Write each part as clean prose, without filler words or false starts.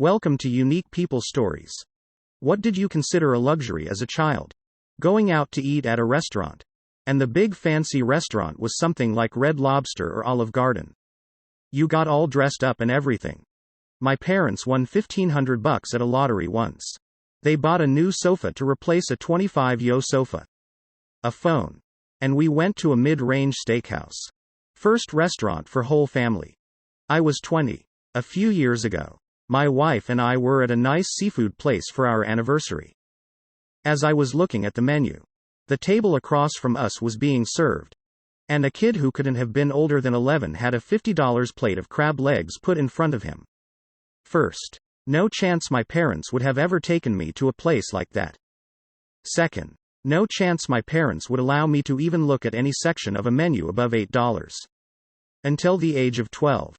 Welcome to Unique People Stories. What did you consider a luxury as a child? Going out to eat at a restaurant. And the big fancy restaurant was something like Red Lobster or Olive Garden. You got all dressed up and everything. My parents won $1,500 at a lottery once. They bought a new sofa to replace a 25-yo sofa. A phone. And we went to a mid-range steakhouse. First restaurant for whole family. I was 20. A few years ago. My wife and I were at a nice seafood place for our anniversary. As I was looking at the menu, the table across from us was being served. And a kid who couldn't have been older than 11 had a $50 plate of crab legs put in front of him. First, no chance my parents would have ever taken me to a place like that. Second, no chance my parents would allow me to even look at any section of a menu above $8. Until the age of 12.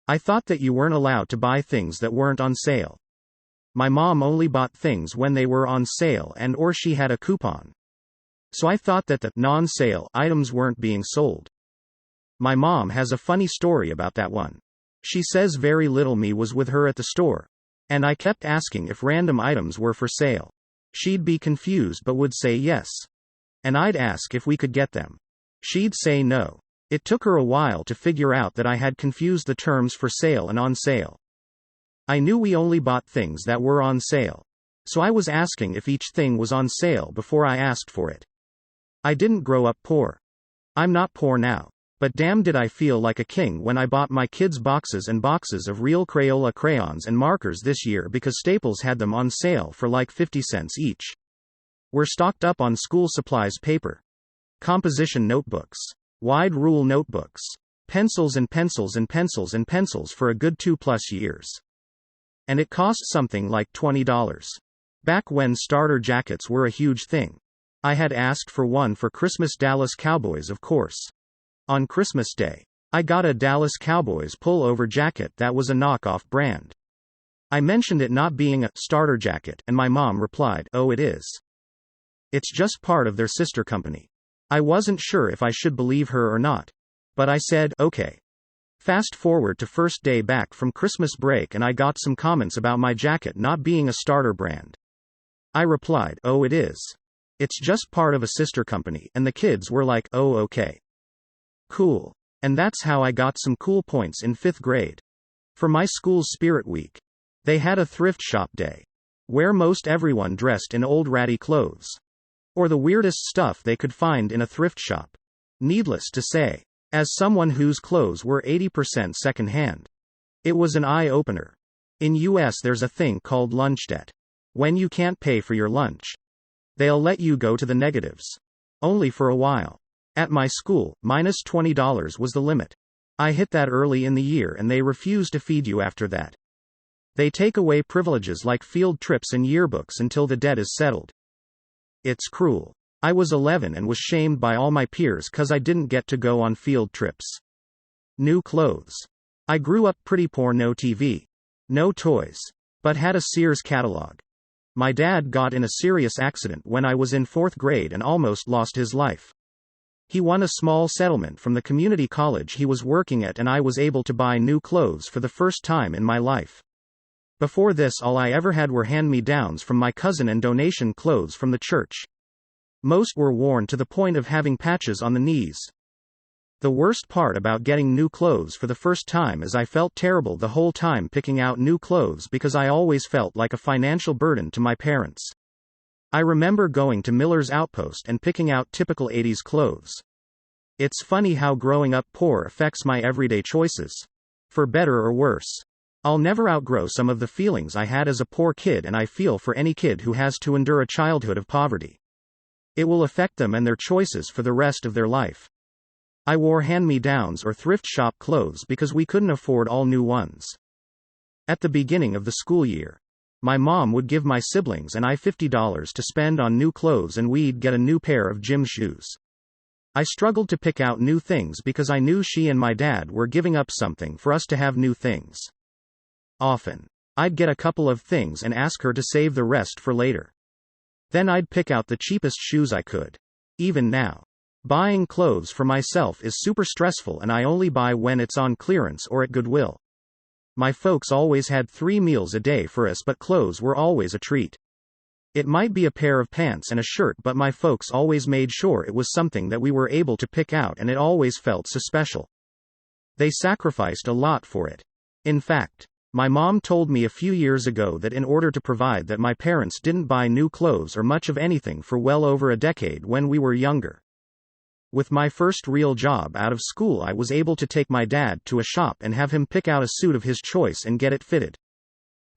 I thought that you weren't allowed to buy things that weren't on sale. My mom only bought things when they were on sale or she had a coupon. So I thought that the non-sale items weren't being sold. My mom has a funny story about that one. She says very little me was with her at the store. And I kept asking if random items were for sale. She'd be confused but would say yes. And I'd ask if we could get them. She'd say no. It took her a while to figure out that I had confused the terms for sale and on sale. I knew we only bought things that were on sale. So I was asking if each thing was on sale before I asked for it. I didn't grow up poor. I'm not poor now. But damn did I feel like a king when I bought my kids boxes and boxes of real Crayola crayons and markers this year because Staples had them on sale for like 50 cents each. We're stocked up on school supplies paper. Composition notebooks. Wide rule notebooks. Pencils and pencils and pencils and pencils for a good 2+ years. And it cost something like $20. Back when starter jackets were a huge thing. I had asked for one for Christmas Dallas Cowboys, of course. On Christmas Day, I got a Dallas Cowboys pullover jacket that was a knockoff brand. I mentioned it not being a starter jacket, and my mom replied, "Oh, it is. It's just part of their sister company." I wasn't sure if I should believe her or not. But I said, okay. Fast forward to first day back from Christmas break and I got some comments about my jacket not being a starter brand. I replied, "Oh, it is. It's just part of a sister company," and the kids were like, "Oh, okay. Cool." And that's how I got some cool points in 5th grade. For my school's Spirit Week, they had a thrift shop day, where most everyone dressed in old ratty clothes. Or the weirdest stuff they could find in a thrift shop. Needless to say, as someone whose clothes were 80% secondhand, it was an eye-opener. In US there's a thing called lunch debt. When you can't pay for your lunch, they'll let you go to the negatives. Only for a while. At my school, minus $20 was the limit. I hit that early in the year and they refuse to feed you after that. They take away privileges like field trips and yearbooks until the debt is settled. It's cruel. I was 11 and was shamed by all my peers cause I didn't get to go on field trips. New clothes. I grew up pretty poor, no TV. No toys. But had a Sears catalog. My dad got in a serious accident when I was in 4th grade and almost lost his life. He won a small settlement from the community college he was working at and I was able to buy new clothes for the first time in my life. Before this all I ever had were hand-me-downs from my cousin and donation clothes from the church. Most were worn to the point of having patches on the knees. The worst part about getting new clothes for the first time is I felt terrible the whole time picking out new clothes because I always felt like a financial burden to my parents. I remember going to Miller's Outpost and picking out typical 80s clothes. It's funny how growing up poor affects my everyday choices. For better or worse. I'll never outgrow some of the feelings I had as a poor kid, and I feel for any kid who has to endure a childhood of poverty. It will affect them and their choices for the rest of their life. I wore hand-me-downs or thrift shop clothes because we couldn't afford all new ones. At the beginning of the school year, my mom would give my siblings and I $50 to spend on new clothes and we'd get a new pair of gym shoes. I struggled to pick out new things because I knew she and my dad were giving up something for us to have new things. Often, I'd get a couple of things and ask her to save the rest for later. Then I'd pick out the cheapest shoes I could. Even now, buying clothes for myself is super stressful and I only buy when it's on clearance or at Goodwill. My folks always had 3 meals a day for us, but clothes were always a treat. It might be a pair of pants and a shirt, but my folks always made sure it was something that we were able to pick out, and it always felt so special. They sacrificed a lot for it. In fact, my mom told me a few years ago that in order to provide that, my parents didn't buy new clothes or much of anything for well over a decade when we were younger. With my first real job out of school, I was able to take my dad to a shop and have him pick out a suit of his choice and get it fitted.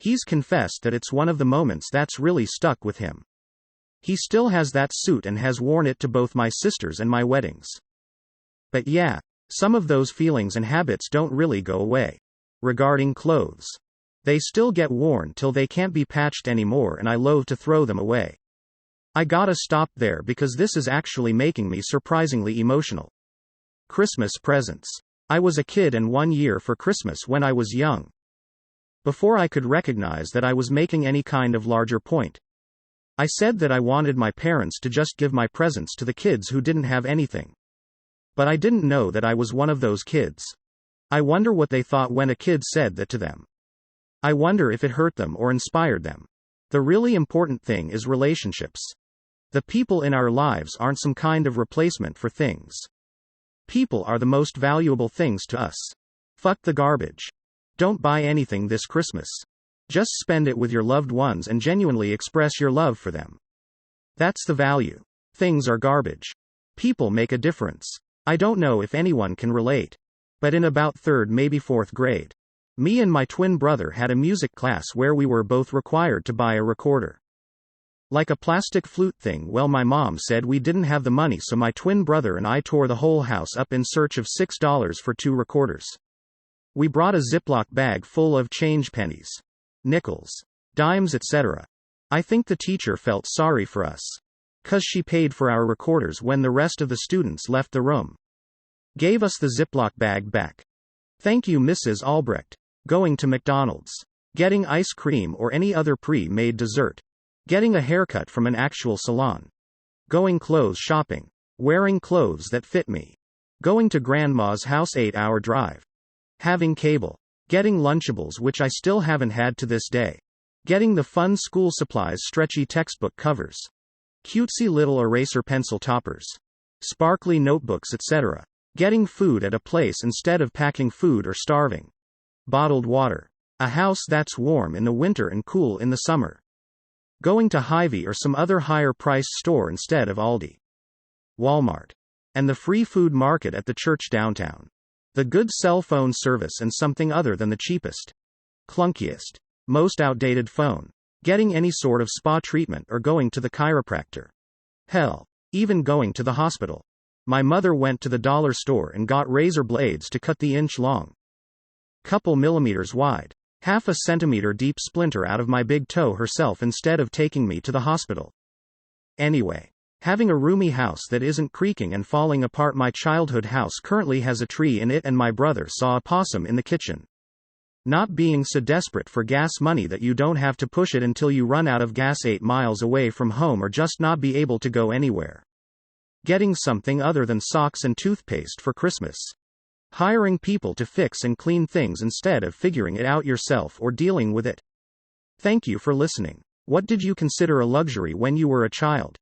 He's confessed that it's one of the moments that's really stuck with him. He still has that suit and has worn it to both my sisters and my weddings. But yeah, some of those feelings and habits don't really go away. Regarding clothes, they still get worn till they can't be patched anymore, and I loathe to throw them away. I gotta stop there because this is actually making me surprisingly emotional. Christmas presents. I was a kid and 1 year for Christmas when I was young. Before I could recognize that I was making any kind of larger point, I said that I wanted my parents to just give my presents to the kids who didn't have anything. But I didn't know that I was one of those kids. I wonder what they thought when a kid said that to them. I wonder if it hurt them or inspired them. The really important thing is relationships. The people in our lives aren't some kind of replacement for things. People are the most valuable things to us. Fuck the garbage. Don't buy anything this Christmas. Just spend it with your loved ones and genuinely express your love for them. That's the value. Things are garbage. People make a difference. I don't know if anyone can relate, but in about 3rd, maybe 4th grade, me and my twin brother had a music class where we were both required to buy a recorder. Like a plastic flute thing. Well, my mom said we didn't have the money, so my twin brother and I tore the whole house up in search of $6 for 2 recorders. We brought a Ziploc bag full of change, pennies, nickels, dimes, etc. I think the teacher felt sorry for us, 'cause she paid for our recorders when the rest of the students left the room. Gave us the Ziploc bag back. Thank you, Mrs. Albrecht. Going to McDonald's. Getting ice cream or any other pre-made dessert. Getting a haircut from an actual salon. Going clothes shopping. Wearing clothes that fit me. Going to grandma's house, 8-hour drive. Having cable. Getting Lunchables, which I still haven't had to this day. Getting the fun school supplies, stretchy textbook covers. Cutesy little eraser pencil toppers. Sparkly notebooks, etc. Getting food at a place instead of packing food or starving. Bottled water. A house that's warm in the winter and cool in the summer. Going to Hy-Vee or some other higher priced store instead of Aldi. Walmart. And the free food market at the church downtown. The good cell phone service and something other than the cheapest, clunkiest, most outdated phone. Getting any sort of spa treatment or going to the chiropractor. Hell, even going to the hospital. My mother went to the dollar store and got razor blades to cut the inch long, couple millimeters wide, half a centimeter deep splinter out of my big toe herself instead of taking me to the hospital. Anyway, having a roomy house that isn't creaking and falling apart. My childhood house currently has a tree in it, and my brother saw a possum in the kitchen. Not being so desperate for gas money that you don't have to push it until you run out of gas 8 miles away from home or just not be able to go anywhere. Getting something other than socks and toothpaste for Christmas. Hiring people to fix and clean things instead of figuring it out yourself or dealing with it. Thank you for listening. What did you consider a luxury when you were a child?